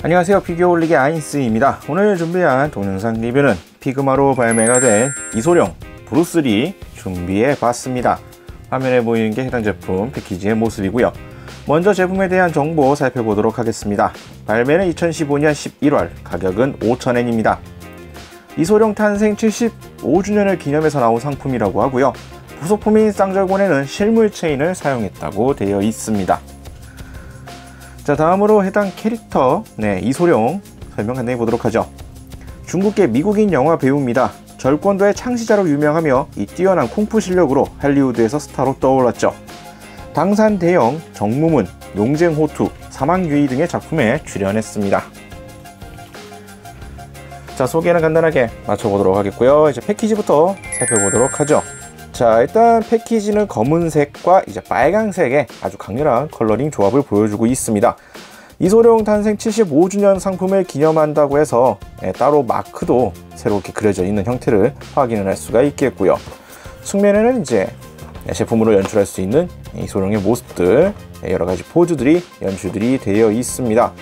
안녕하세요, 피규어 올리기 아인스입니다. 오늘 준비한 동영상 리뷰는 피그마로 발매가 된 이소룡 브루스리 준비해 봤습니다. 화면에 보이는 게 해당 제품 패키지의 모습이고요. 먼저 제품에 대한 정보 살펴보도록 하겠습니다. 발매는 2015년 11월, 가격은 5,000엔입니다. 이소룡 탄생 75주년을 기념해서 나온 상품이라고 하고요. 부속품인 쌍절곤에는 실물 체인을 사용했다고 되어 있습니다. 자, 다음으로 해당 캐릭터 이소룡 설명 간단히 보도록 하죠. 중국계 미국인 영화 배우입니다. 절권도의 창시자로 유명하며 이 뛰어난 쿵푸 실력으로 할리우드에서 스타로 떠올랐죠. 당산 대영, 정무문, 용쟁호투, 사막유이 등의 작품에 출연했습니다. 자, 소개는 간단하게 맞춰보도록 하겠고요. 이제 패키지부터 살펴보도록 하죠. 자, 일단 패키지는 검은색과 이제 빨강색의 아주 강렬한 컬러링 조합을 보여주고 있습니다. 이소룡 탄생 75주년 상품을 기념한다고 해서 따로 마크도 새롭게 그려져 있는 형태를 확인을 할 수가 있겠고요. 측면에는 이제 제품으로 연출할 수 있는 이소룡의 모습들, 여러가지 포즈들이 연출들이 되어 있습니다.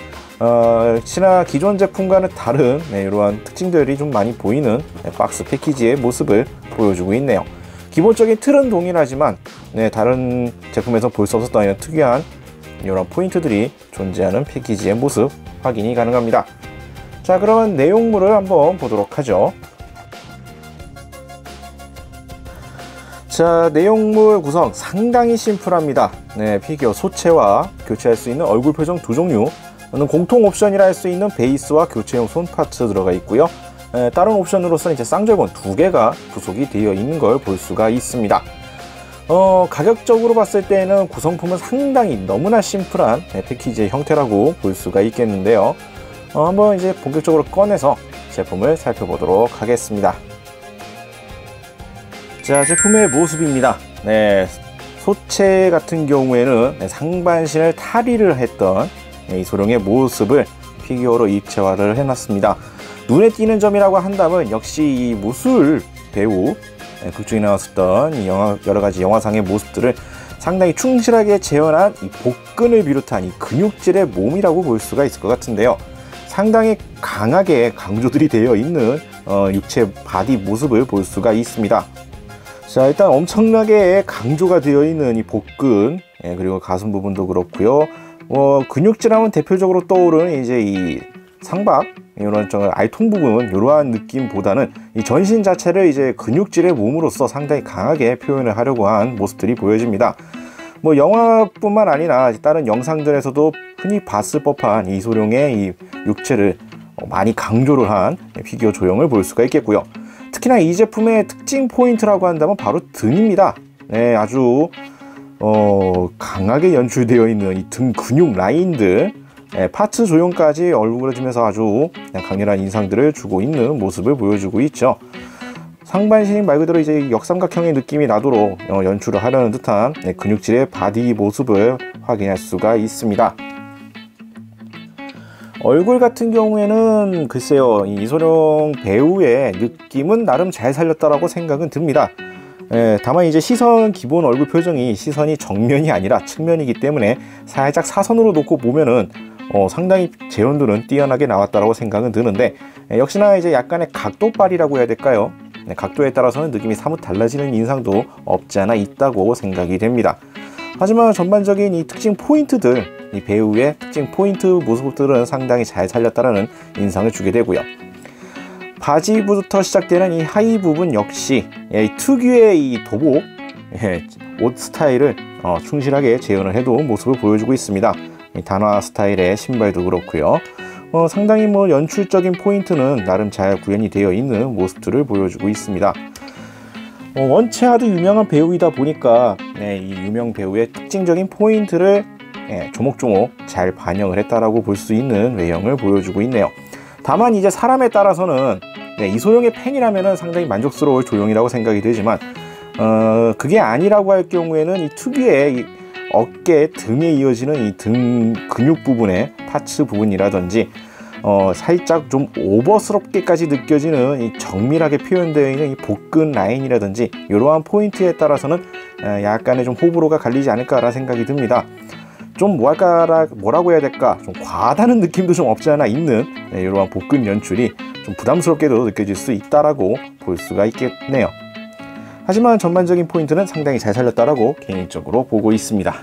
기존 제품과는 다른 이러한 특징들이 좀 많이 보이는 박스 패키지의 모습을 보여주고 있네요. 기본적인 틀은 동일하지만 다른 제품에서 볼 수 없었던 이런 특이한 이런 포인트들이 존재하는 패키지의 모습 확인이 가능합니다. 자, 그러면 내용물을 한번 보도록 하죠. 자, 내용물 구성 상당히 심플합니다. 피규어 소체와 교체할 수 있는 얼굴 표정 두 종류, 공통 옵션이라 할 수 있는 베이스와 교체용 손 파츠 들어가 있고요. 다른 옵션으로서는 이제 쌍절곤 두 개가 부속이 되어 있는 걸 볼 수가 있습니다. 가격적으로 봤을 때는 구성품은 상당히 너무나 심플한 패키지의 형태라고 볼 수가 있겠는데요. 한번 이제 본격적으로 꺼내서 제품을 살펴보도록 하겠습니다. 자, 제품의 모습입니다. 소체 같은 경우에는 상반신을 탈의를 했던 이소룡의 모습을 피규어로 입체화를 해놨습니다. 눈에 띄는 점이라고 한다면 역시 이 무술 배우, 극중에 나왔었던 이 여러가지 영화상의 모습들을 상당히 충실하게 재현한 이 복근을 비롯한 이 근육질의 몸이라고 볼 수가 있을 것 같은데요. 상당히 강하게 강조들이 되어 있는 육체 바디 모습을 볼 수가 있습니다. 자, 일단 엄청나게 강조가 되어 있는 이 복근, 그리고 가슴 부분도 그렇고요. 근육질하면 대표적으로 떠오르는 이제 이 상박, 이런 알통 부분, 이러한 느낌보다는 이 전신 자체를 이제 근육질의 몸으로서 상당히 강하게 표현을 하려고 한 모습들이 보여집니다. 영화뿐만 아니라 다른 영상들에서도 흔히 봤을 법한 이소룡의 이 육체를 많이 강조를 한 피규어 조형을 볼 수가 있겠고요. 특히나 이 제품의 특징 포인트라고 한다면 바로 등입니다. 아주 강하게 연출되어 있는 이 등 근육 라인들, 파츠 조형까지 얼굴을 주면서 아주 강렬한 인상들을 주고 있는 모습을 보여주고 있죠. 상반신이 말 그대로 이제 역삼각형의 느낌이 나도록 연출을 하려는 듯한 근육질의 바디 모습을 확인할 수가 있습니다. 얼굴 같은 경우에는 글쎄요, 이소룡 배우의 느낌은 나름 잘 살렸다라고 생각은 듭니다. 다만 이제 기본 얼굴 표정이 시선이 정면이 아니라 측면이기 때문에 살짝 사선으로 놓고 보면은 상당히 재현도는 뛰어나게 나왔다라고 생각은 드는데, 역시나 이제 약간의 각도빨이라고 해야 될까요? 각도에 따라서는 느낌이 사뭇 달라지는 인상도 없지 않아 있다고 생각이 됩니다. 하지만 전반적인 이 특징 포인트들, 이 배우의 특징 포인트 모습들은 상당히 잘 살렸다라는 인상을 주게 되고요. 바지부터 시작되는 이 하의 부분 역시 특유의 이 도복, 옷 스타일을 충실하게 재현을 해도 모습을 보여주고 있습니다. 단화 스타일의 신발도 그렇고요. 상당히 연출적인 포인트는 나름 잘 구현이 되어 있는 모습들을 보여주고 있습니다. 원체 아주 유명한 배우이다 보니까 이 유명 배우의 특징적인 포인트를 조목조목 잘 반영을 했다라고 볼 수 있는 외형을 보여주고 있네요. 다만 이제 사람에 따라서는 이소룡의 팬이라면 상당히 만족스러울 조형이라고 생각이 되지만, 그게 아니라고 할 경우에는 이 특유의 이 어깨, 등에 이어지는 이 등 근육 부분의 파츠 부분이라든지 살짝 좀 오버스럽게까지 느껴지는 이 정밀하게 표현되어 있는 이 복근 라인이라든지 이러한 포인트에 따라서는 약간의 좀 호불호가 갈리지 않을까라는 생각이 듭니다. 좀 뭐라고 해야 될까, 좀 과하다는 느낌도 좀 없지 않아 있는 이러한 복근 연출이 좀 부담스럽게도 느껴질 수 있다라고 볼 수가 있겠네요. 하지만 전반적인 포인트는 상당히 잘 살렸다라고 개인적으로 보고 있습니다.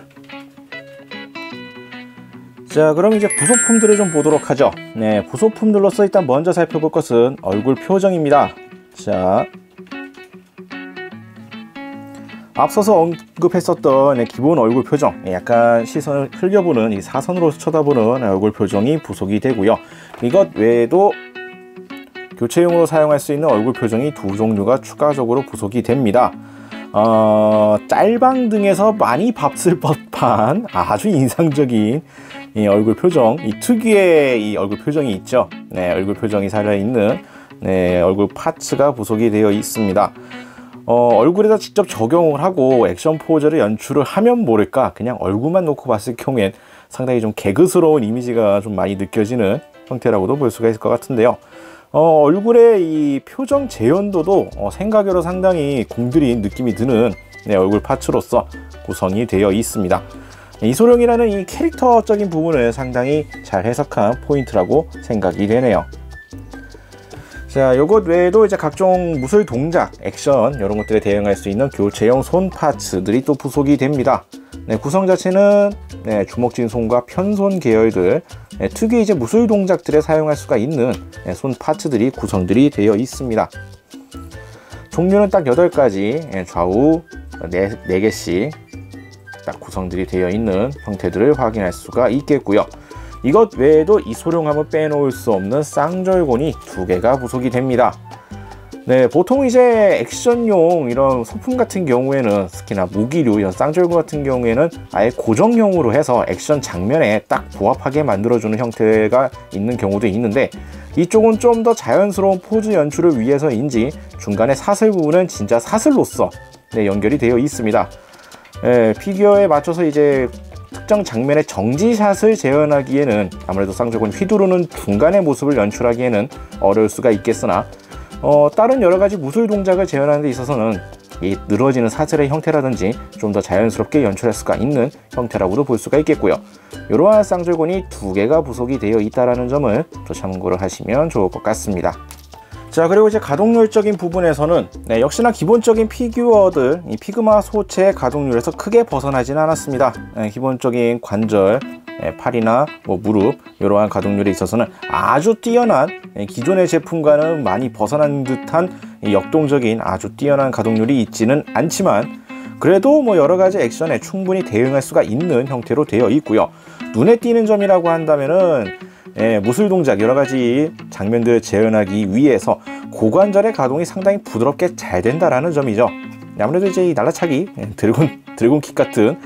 자, 그럼 이제 부속품들을 좀 보도록 하죠. 네, 부속품들로서 일단 먼저 살펴볼 것은 얼굴 표정입니다. 자, 앞서서 언급했었던 기본 얼굴 표정, 약간 시선을 흘려보는 이 사선으로 쳐다보는 얼굴 표정이 부속이 되고요. 이것 외에도 교체용으로 사용할 수 있는 얼굴 표정이 두 종류가 추가적으로 부속이 됩니다. 짤방 등에서 많이 봤을 법한 아주 인상적인 이 얼굴 표정, 이 특유의 이 얼굴 표정이 있죠. 네, 얼굴 표정이 살아있는 얼굴 파츠가 부속이 되어 있습니다. 얼굴에다 직접 적용을 하고 액션 포즈를 연출을 하면 모를까, 그냥 얼굴만 놓고 봤을 경우엔 상당히 좀 개그스러운 이미지가 좀 많이 느껴지는 형태라고도 볼 수가 있을 것 같은데요. 얼굴의 이 표정 재현도도 생각외로 상당히 공들인 느낌이 드는 얼굴 파츠로서 구성이 되어 있습니다. 이소룡이라는 이 캐릭터적인 부분을 상당히 잘 해석한 포인트라고 생각이 되네요. 자, 요것 외에도 이제 각종 무술 동작, 액션 이런 것들에 대응할 수 있는 교체용 손 파츠들이 또 부속이 됩니다. 구성 자체는 주먹진 손과 편손 계열들, 특유의 이제 무술 동작들에 사용할 수가 있는 손 파츠들이 구성들이 되어 있습니다. 종류는 딱 8가지, 좌우 4개씩 딱 구성들이 되어 있는 형태들을 확인할 수가 있겠고요. 이것 외에도 이소룡하면 빼놓을 수 없는 쌍절곤이 2개가 부속이 됩니다. 네, 보통 이제 액션용 이런 소품 같은 경우에는, 특히나 무기류 이런 쌍절곤 같은 경우에는 아예 고정형으로 해서 액션 장면에 딱 부합하게 만들어주는 형태가 있는 경우도 있는데, 이쪽은 좀 더 자연스러운 포즈 연출을 위해서인지 중간에 사슬 부분은 진짜 사슬로서 연결이 되어 있습니다. 피규어에 맞춰서 이제 특정 장면의 정지샷을 재현하기에는 아무래도 쌍절곤 휘두르는 중간의 모습을 연출하기에는 어려울 수가 있겠으나, 다른 여러가지 무술 동작을 재현하는 데 있어서는 이 늘어지는 사슬의 형태라든지 좀 더 자연스럽게 연출할 수가 있는 형태라고도 볼 수가 있겠고요. 이러한 쌍절곤이 2개가 부속이 되어 있다는 점을 또 참고를 하시면 좋을 것 같습니다. 자, 그리고 이제 가동률적인 부분에서는 역시나 기본적인 피규어들, 이 피그마 소체의 가동률에서 크게 벗어나지는 않았습니다. 기본적인 관절, 팔이나 무릎 이러한 가동률에 있어서는 아주 뛰어난, 기존의 제품과는 많이 벗어난 듯한 역동적인 아주 뛰어난 가동률이 있지는 않지만, 그래도 여러가지 액션에 충분히 대응할 수가 있는 형태로 되어 있고요. 눈에 띄는 점이라고 한다면은 무술 동작 여러가지 장면들을 재현하기 위해서 고관절의 가동이 상당히 부드럽게 잘 된다라는 점이죠. 아무래도 이제 이 날라차기, 드래곤킥 같은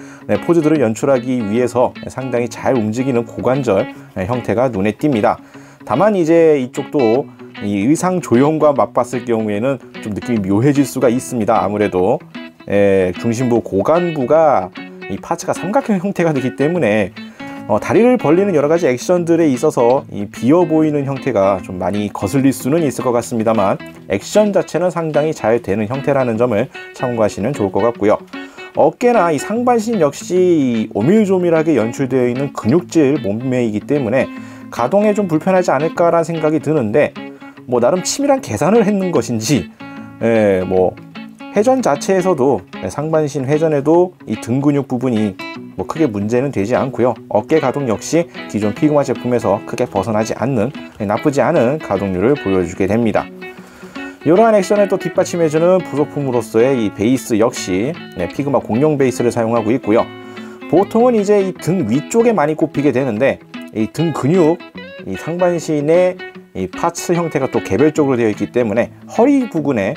포즈들을 연출하기 위해서 상당히 잘 움직이는 고관절 형태가 눈에 띕니다. 다만 이제 이쪽도 이 의상 조형과 맞봤을 경우에는 좀 느낌이 묘해질 수가 있습니다. 아무래도 중심부 고관부가 이 파츠가 삼각형 형태가 되기 때문에 다리를 벌리는 여러가지 액션들에 있어서 이 비어 보이는 형태가 좀 많이 거슬릴 수는 있을 것 같습니다만, 액션 자체는 상당히 잘 되는 형태라는 점을 참고하시면 좋을 것 같고요. 어깨나 이 상반신 역시 오밀조밀하게 연출되어 있는 근육질 몸매이기 때문에 가동에 좀 불편하지 않을까라는 생각이 드는데, 나름 치밀한 계산을 했는 것인지 회전 자체에서도 상반신 회전에도 이 등 근육 부분이 크게 문제는 되지 않고요. 어깨 가동 역시 기존 피그마 제품에서 크게 벗어나지 않는 나쁘지 않은 가동률을 보여주게 됩니다. 이러한 액션을 또 뒷받침해주는 부속품으로서의 이 베이스 역시 피그마 공룡 베이스를 사용하고 있고요. 보통은 이제 이 등 위쪽에 많이 꼽히게 되는데, 이 등 근육, 이 상반신의 이 파츠 형태가 또 개별적으로 되어 있기 때문에 허리 부분에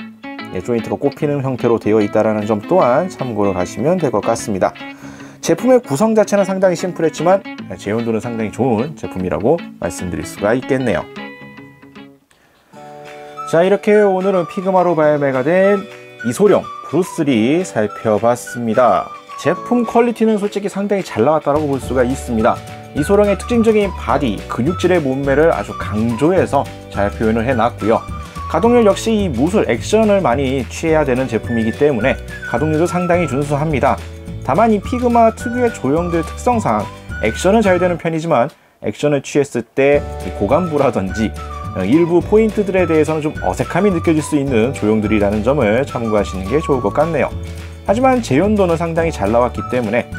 조인트가 꼽히는 형태로 되어 있다는 점 또한 참고를 하시면 될 것 같습니다. 제품의 구성 자체는 상당히 심플했지만 재현도는 상당히 좋은 제품이라고 말씀드릴 수가 있겠네요. 자, 이렇게 오늘은 피그마로 발매가 된 이소룡 브루스리 살펴봤습니다. 제품 퀄리티는 솔직히 상당히 잘 나왔다고 볼 수가 있습니다. 이소룡의 특징적인 바디, 근육질의 몸매를 아주 강조해서 잘 표현을 해놨고요. 가동률 역시 이 무술, 액션을 많이 취해야 되는 제품이기 때문에 가동률도 상당히 준수합니다. 다만 이 피그마 특유의 조형들 특성상 액션은 잘 되는 편이지만 액션을 취했을 때 고관부라든지 일부 포인트들에 대해서는 좀 어색함이 느껴질 수 있는 조형들이라는 점을 참고하시는 게 좋을 것 같네요. 하지만 재현도는 상당히 잘 나왔기 때문에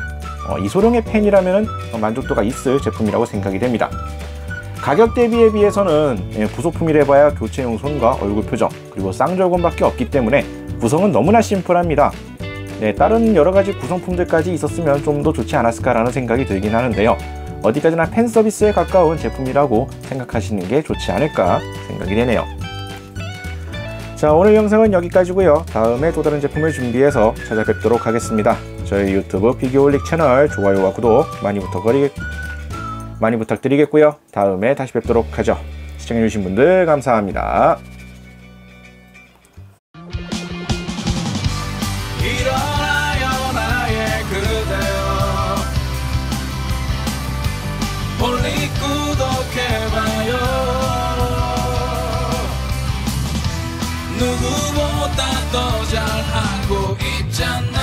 이소룡의 팬이라면 만족도가 있을 제품이라고 생각이 됩니다. 가격 대비에 비해서는 부속품이래봐야 교체용 손과 얼굴 표정 그리고 쌍절곤밖에 없기 때문에 구성은 너무나 심플합니다. 다른 여러가지 구성품들까지 있었으면 좀 더 좋지 않았을까라는 생각이 들긴 하는데요. 어디까지나 팬 서비스에 가까운 제품이라고 생각하시는 게 좋지 않을까 생각이 되네요. 자, 오늘 영상은 여기까지고요. 다음에 또 다른 제품을 준비해서 찾아뵙도록 하겠습니다. 저희 유튜브 피규어올릭 채널 좋아요와 구독 많이 부탁드리겠고요. 다음에 다시 뵙도록 하죠. 시청해주신 분들 감사합니다. 일어나요 나의 그대여 볼리 구독해봐요. 누구보다 더 잘하고 있잖아.